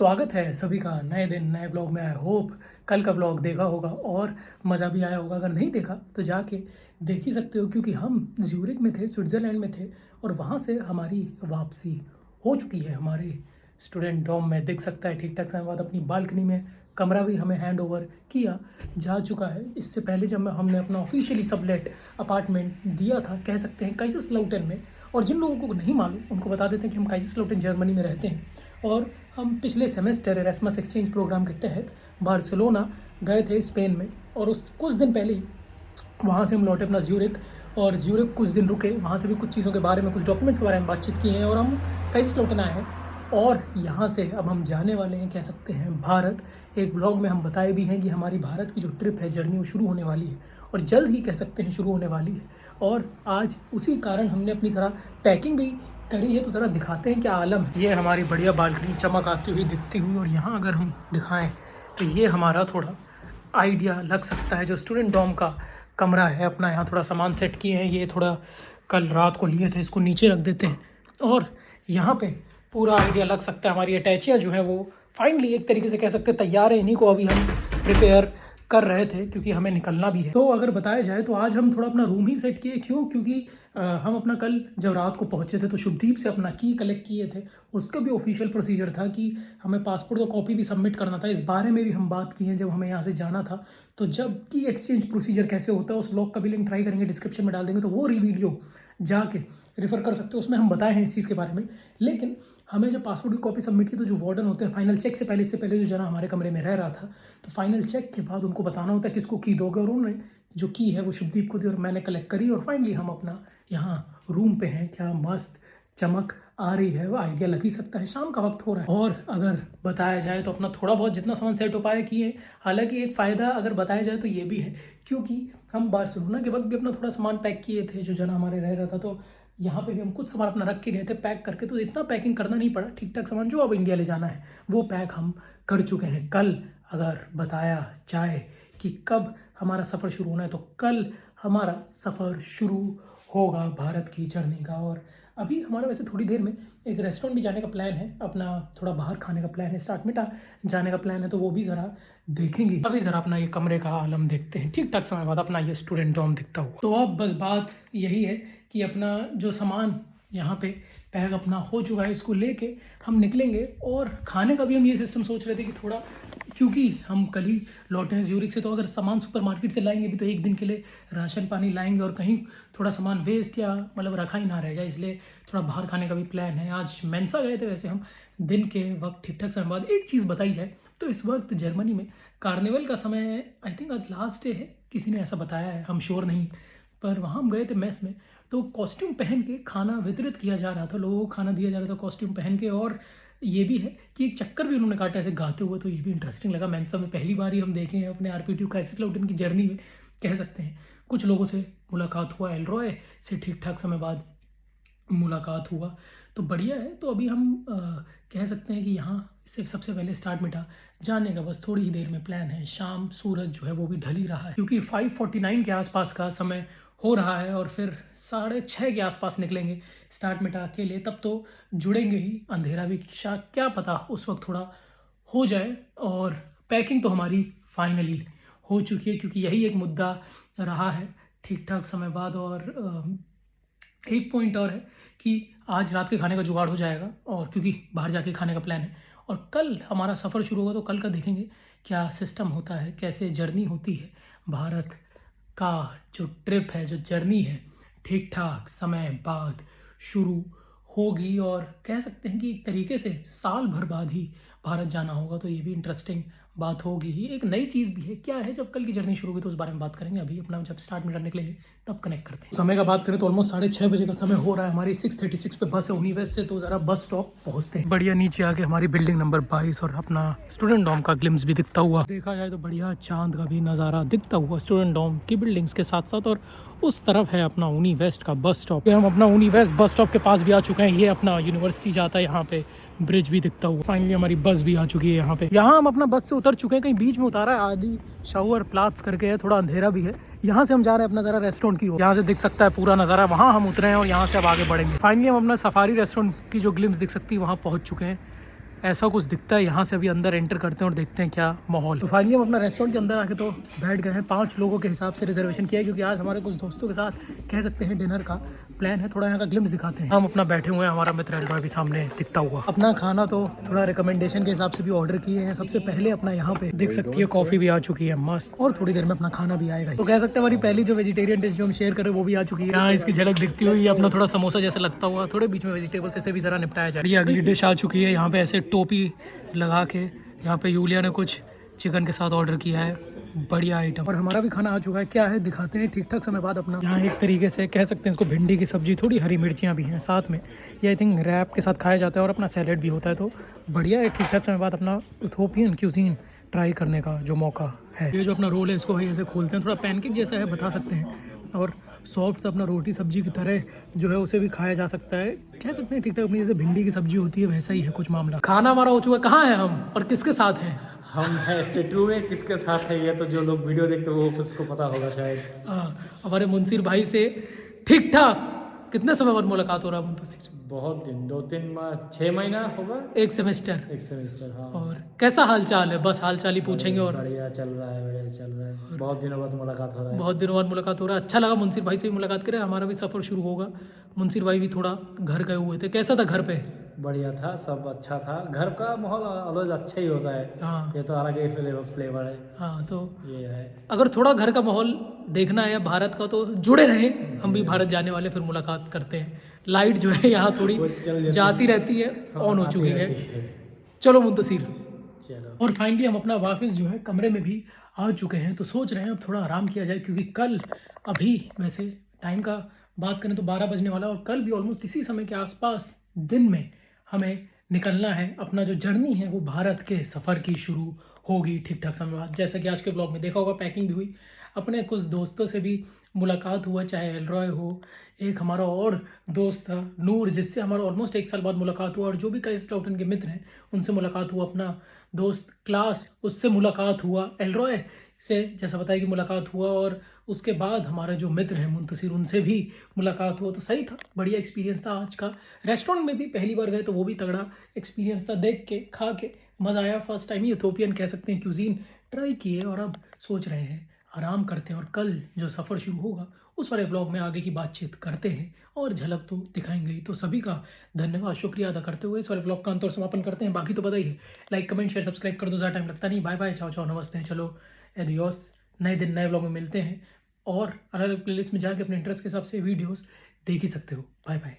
स्वागत है सभी का नए दिन नए ब्लॉग में। आई होप कल का ब्लॉग देखा होगा और मज़ा भी आया होगा। अगर नहीं देखा तो जाके देख ही सकते हो, क्योंकि हम ज्यूरिक में थे, स्विट्ज़रलैंड में थे और वहाँ से हमारी वापसी हो चुकी है। हमारे स्टूडेंट डॉम में दिख सकता है ठीक ठाक समय बाद। अपनी बालकनी में कमरा भी हमें हैंड ओवर किया जा चुका है। इससे पहले जब हमने अपना ऑफिशियली सबलेट अपार्टमेंट दिया था, कह सकते हैं, काइजरस्लाउटन में। और जिन लोगों को नहीं मालूम उनको बता देते हैं कि हम काइजरस्लाउटन जर्मनी में रहते हैं और हम पिछले सेमेस्टर एरास्मस एक्सचेंज प्रोग्राम के तहत बार्सिलोना गए थे स्पेन में। और उस कुछ दिन पहले ही वहाँ से हम लौटे अपना ज्यूरिक, और ज्यूरिक कुछ दिन रुके। वहाँ से भी कुछ चीज़ों के बारे में, कुछ डॉक्यूमेंट्स के बारे में बातचीत की है और हम काइजरस्लाउटन आए हैं। और यहाँ से अब हम जाने वाले हैं, कह सकते हैं, भारत। एक ब्लॉग में हम बताए भी हैं कि हमारी भारत की जो ट्रिप है, जर्नी, वो शुरू होने वाली है और जल्द ही, कह सकते हैं, शुरू होने वाली है। और आज उसी कारण हमने अपनी सारा पैकिंग भी करी है। तो ज़रा दिखाते हैं क्या आलम है। ये हमारी बढ़िया बालकनी चमक आती हुई, दिखती हुई। और यहाँ अगर हम दिखाएं तो ये हमारा थोड़ा आइडिया लग सकता है, जो स्टूडेंट डॉम का कमरा है अपना। यहाँ थोड़ा सामान सेट किए हैं। ये थोड़ा कल रात को लिए थे, इसको नीचे रख देते हैं। और यहाँ पे पूरा आइडिया लग सकता है। हमारी अटैचियाँ जो है वो फाइनली एक तरीके से कह सकते हैं तैयार है। इन्हीं को अभी हम प्रिपेयर कर रहे थे क्योंकि हमें निकलना भी है। तो अगर बताया जाए तो आज हम थोड़ा अपना रूम ही सेट किए। क्यों? क्योंकि हम अपना कल जब रात को पहुंचे थे तो शुभदीप से अपना की कलेक्ट किए थे। उसका भी ऑफिशियल प्रोसीजर था कि हमें पासपोर्ट का कॉपी भी सबमिट करना था। इस बारे में भी हम बात की है जब हमें यहाँ से जाना था। तो जब की एक्सचेंज प्रोसीजर कैसे होता है उस ब्लॉग का भी लिंक ट्राई करेंगे, डिस्क्रिप्शन में डाल देंगे, तो वो वीडियो जाके रेफर कर सकते हो। उसमें हम बताए हैं इस चीज़ के बारे में। लेकिन हमें जब पासपोर्ट की कॉपी सबमिट की तो जो वार्डन होते हैं, फाइनल चेक से पहले, इससे पहले जो जना हमारे कमरे में रह रहा था, तो फाइनल चेक के बाद उनको बताना होता है किसको की दोगे। और उन्होंने जो की है वो शुभदीप को दी और मैंने कलेक्ट करी। और फाइनली हम अपना यहाँ रूम पे हैं। क्या मस्त चमक आ रही है, वो आइडिया लग ही सकता है। शाम का वक्त हो रहा है और अगर बताया जाए तो अपना थोड़ा बहुत जितना सामान सेट हो पाया किए। हालांकि एक फ़ायदा अगर बताया जाए तो ये भी है, क्योंकि हम बार्सिलोना के वक्त भी अपना थोड़ा सामान पैक किए थे जो जना हमारे रह रहा था। तो यहाँ पे भी हम कुछ सामान अपना रख के गए थे पैक करके, तो इतना पैकिंग करना नहीं पड़ा। ठीक ठाक सामान जो अब इंडिया ले जाना है वो पैक हम कर चुके हैं। कल अगर बताया जाए कि कब हमारा सफ़र शुरू होना है, तो कल हमारा सफ़र शुरू होगा भारत की जर्नी का। और अभी हमारा वैसे थोड़ी देर में एक रेस्टोरेंट भी जाने का प्लान है, अपना थोड़ा बाहर खाने का प्लान है, स्टार्ट मिटा जाने का प्लान है, तो वो भी ज़रा देखेंगे। अभी ज़रा अपना ये कमरे का आलम देखते हैं। ठीक ठाक समय बाद अपना ये स्टूडेंट डॉम दिखता हुआ। तो अब बस बात यही है कि अपना जो सामान यहाँ पे पैक अपना हो चुका है, इसको लेके हम निकलेंगे। और खाने का भी हम ये सिस्टम सोच रहे थे कि थोड़ा, क्योंकि हम कल ही लौटे हैं ज्यूरिक से, तो अगर सामान सुपरमार्केट से लाएंगे भी तो एक दिन के लिए राशन पानी लाएंगे और कहीं थोड़ा सामान वेस्ट या मतलब रखा ही ना रह जाए, इसलिए थोड़ा बाहर खाने का भी प्लान है। आज मेंसा गए थे वैसे हम दिन के वक्त। ठीक ठाक समय बाद एक चीज़ बताई जाए तो इस वक्त जर्मनी में कार्निवल का समय, आई थिंक आज लास्ट डे है, किसी ने ऐसा बताया है, हम श्योर नहीं। पर वहाँ हम गए थे मेस में, तो कॉस्ट्यूम पहन के खाना वितरित किया जा रहा था, लोगों को खाना दिया जा रहा था कॉस्ट्यूम पहन के। और ये भी है कि एक चक्कर भी उन्होंने काटा ऐसे गाते हुए, तो ये भी इंटरेस्टिंग लगा। मेंसा में पहली बार ही हम देखे हैं अपने आरपीटी काइजरस्लाउटन की जर्नी में, कह सकते हैं। कुछ लोगों से मुलाकात हुआ, एलरॉय से ठीक ठाक समय बाद मुलाकात हुआ, तो बढ़िया है। तो अभी हम कह सकते हैं कि यहाँ से सबसे पहले स्टार्ट मिटा जाने का बस थोड़ी ही देर में प्लान है। शाम सूरज जो है वो भी ढल ही रहा है, क्योंकि 5:49 के आसपास का समय हो रहा है और फिर 6:30 के आसपास निकलेंगे स्टार्ट मिटा के लिए। तब तो जुड़ेंगे ही, अंधेरा भी क्या पता उस वक्त थोड़ा हो जाए। और पैकिंग तो हमारी फाइनली हो चुकी है, क्योंकि यही एक मुद्दा रहा है ठीक ठाक समय बाद। और एक पॉइंट और है कि आज रात के खाने का जुगाड़ हो जाएगा, और क्योंकि बाहर जाके खाने का प्लान है। और कल हमारा सफ़र शुरू होगा, तो कल का देखेंगे क्या सिस्टम होता है, कैसे जर्नी होती है। भारत का जो ट्रिप है, जो जर्नी है, ठीक ठाक समय बाद शुरू होगी। और कह सकते हैं कि एक तरीके से साल भर बाद ही भारत जाना होगा, तो ये भी इंटरेस्टिंग बात होगी ही। एक नई चीज़ भी है, क्या है, जब कल की जर्नी शुरू होगी तो उस बारे में बात करेंगे। अभी अपना जब स्टार्ट मीटर निकलेंगे तब कनेक्ट करते हैं। समय का बात करें तो ऑलमोस्ट 6:30 बजे का समय हो रहा है। हमारी 6:36 पे बस है यूनिवेस्ट से, तो ज़रा बस स्टॉप पहुँचते हैं। बढ़िया नीचे आके हमारी बिल्डिंग नंबर 22 और अपना स्टूडेंट डॉम का ग्लिम्स भी दिखता हुआ। देखा जाए तो बढ़िया चांद का भी नज़ारा दिखता हुआ स्टूडेंट डॉम की बिल्डिंग्स के साथ साथ। और उस तरफ है अपना यूनिवेस्ट का बस स्टॉप। हम अपना यूनिवेस्ट बस स्टॉप के पास भी आ चुके हैं। ये अपना यूनिवर्सिटी जाता है, यहाँ पे ब्रिज भी दिखता हुआ। फाइनली हमारी बस भी आ चुकी है यहाँ पे। यहाँ हम अपना बस से उतर चुके हैं, कहीं बीच में उतारा है, आदि शावर प्लाट्स करके है, थोड़ा अंधेरा भी है। यहाँ से हम जा रहे हैं अपना ज़रा रेस्टोरेंट की ओर। यहाँ से दिख सकता है पूरा नज़ारा, वहाँ हम उतरे हैं और यहाँ से अब आगे बढ़ेंगे। फाइनली हम अपना सफारी रेस्टोरेंट की जो ग्लिम्स दिख सकती है वहाँ पहुँच चुके हैं। ऐसा कुछ दिखता है। यहाँ से अभी अंदर एंटर करते हैं और देखते हैं क्या माहौल। तो फाइनली हम अपना रेस्टोरेंट के अंदर आके तो बैठ गए हैं। 5 लोगों के हिसाब से रिजर्वेशन किया है, क्योंकि आज हमारे कुछ दोस्तों के साथ कह सकते हैं डिनर का प्लान है। थोड़ा यहाँ का ग्लिम्स दिखाते हैं। हम अपना बैठे हुए हैं, हमारा मित्र एल्रॉय भी सामने दिखता हुआ। अपना खाना तो थोड़ा रिकमेंडेशन के हिसाब से भी ऑर्डर किए हैं। सबसे पहले अपना यहाँ पे देख सकती है कॉफ़ी भी आ चुकी है मस्त, और थोड़ी देर में अपना खाना भी आएगा। तो कह सकते हैं हमारी पहली जो वेजिटेरियन डिश जो हम शेयर करें वो भी आ चुकी है। यहाँ इसकी झलक दिखती हुई अपना थोड़ा समोसा जैसा लगता हुआ, थोड़े बीच में वेजिटेबल्स से भी ज़रा निपटाया जाए। ये अगली डिश आ चुकी है। यहाँ पे ऐसे टोपी लगा के यहाँ पे यूलिया ने कुछ चिकन के साथ ऑर्डर किया है, बढ़िया आइटम। और हमारा भी खाना आ चुका है। क्या है दिखाते हैं ठीक ठाक समय बाद अपना। यहाँ एक तरीके से कह सकते हैं इसको भिंडी की सब्जी, थोड़ी हरी मिर्चियाँ भी हैं साथ में। ये आई थिंक रैप के साथ खाया जाता है और अपना सैलेड भी होता है। तो बढ़िया है, ठीक ठाक समय बाद अपना इथोपियन क्यूजीन ट्राई करने का जो मौका है। ये जो अपना रोल है इसको भाई ऐसे खोलते हैं, थोड़ा पैनकेक जैसा है बता सकते हैं, और सॉफ्ट अपना रोटी सब्जी की तरह जो है उसे भी खाया जा सकता है। कह सकते हैं ठीक ठाक अपनी जैसे भिंडी की सब्जी होती है वैसा ही है कुछ मामला। खाना हमारा हो चुका है। कहाँ है हम और किसके साथ हैं? हम है स्टेटू में, किसके साथ है ये तो जो लोग वीडियो देखते हैं वो उसको पता होगा शायद। हमारे मुंसिर भाई से ठीक ठाक कितने समय बाद मुलाकात हो रहा है मुंसिर? बहुत दिन, 2-3 माह, 6 महीना होगा, एक सेमेस्टर। एक सेमेस्टर। हाँ, और कैसा हाल चाल है? बस हाल चाल ही पूछेंगे। और बढ़िया चल रहा है, बढ़िया चल रहा है। बहुत दिनों बाद मुलाकात हो रहा है। बहुत दिनों बाद मुलाकात हो रहा है। अच्छा लगा मुंसिर भाई से भी मुलाकात करें। हमारा भी सफ़र शुरू होगा। मुंसिर भाई भी थोड़ा घर गए हुए थे। कैसा था घर पे? बढ़िया था, सब अच्छा था। घर का माहौल अलग अच्छा ही होता है। हाँ ये तो अलग ही फ्लेवर है। हाँ। तो ये है, अगर थोड़ा घर का माहौल देखना है भारत का तो जुड़े रहे। हम भी भारत जाने वाले, फिर मुलाकात करते हैं। लाइट जो है यहाँ थोड़ी जाती रहती है, ऑन हो चुकी है। चलो मुंतसिर, चलो। और फाइनली हम अपना वापस जो है कमरे में भी आ चुके हैं। तो सोच रहे हैं अब थोड़ा आराम किया जाए, क्योंकि कल अभी वैसे टाइम का बात करें तो 12 बजने वाला है, और कल भी ऑलमोस्ट इसी समय के आसपास दिन में हमें निकलना है। अपना जो जर्नी है वो भारत के सफ़र की शुरू होगी ठीक ठाक समय बाद। जैसा कि आज के ब्लॉग में देखा होगा, पैकिंग भी हुई, अपने कुछ दोस्तों से भी मुलाकात हुआ, चाहे एलरॉय हो, एक हमारा और दोस्त था नूर जिससे हमारा ऑलमोस्ट 1 साल बाद मुलाकात हुआ, और जो भी कई स्लाउटन के मित्र हैं उनसे मुलाकात हुआ। अपना दोस्त क्लास, उससे मुलाकात हुआ। एलरॉय से जैसा बताया कि मुलाकात हुआ, और उसके बाद हमारे जो मित्र हैं मुंतसिर, उनसे भी मुलाकात हुआ। तो सही था, बढ़िया एक्सपीरियंस था आज का। रेस्टोरेंट में भी पहली बार गए तो वो भी तगड़ा एक्सपीरियंस था। देख के, खा के मज़ा आया। फर्स्ट टाइम ही इथोपियन कह सकते हैं क्यूजीन ट्राई किए, और अब सोच रहे हैं आराम करते हैं, और कल जो सफ़र शुरू होगा उस वाले ब्लॉग में आगे की बातचीत करते हैं, और झलक तो दिखाएंगे ही। तो सभी का धन्यवाद, शुक्रिया अदा करते हुए इस वाले ब्लॉग का अंत और समापन करते हैं। बाकी तो पता ही है, लाइक कमेंट शेयर सब्सक्राइब कर दो, ज़्यादा टाइम लगता नहीं। बाय बाय, चाओ चाओ, नमस्ते। चलो एडियोस, नए दिन नए ब्लॉग में मिलते हैं, और अलग अलग प्लेलिस्ट में जाके अपने इंटरेस्ट के हिसाब से वीडियोस देख ही सकते हो। Bye bye.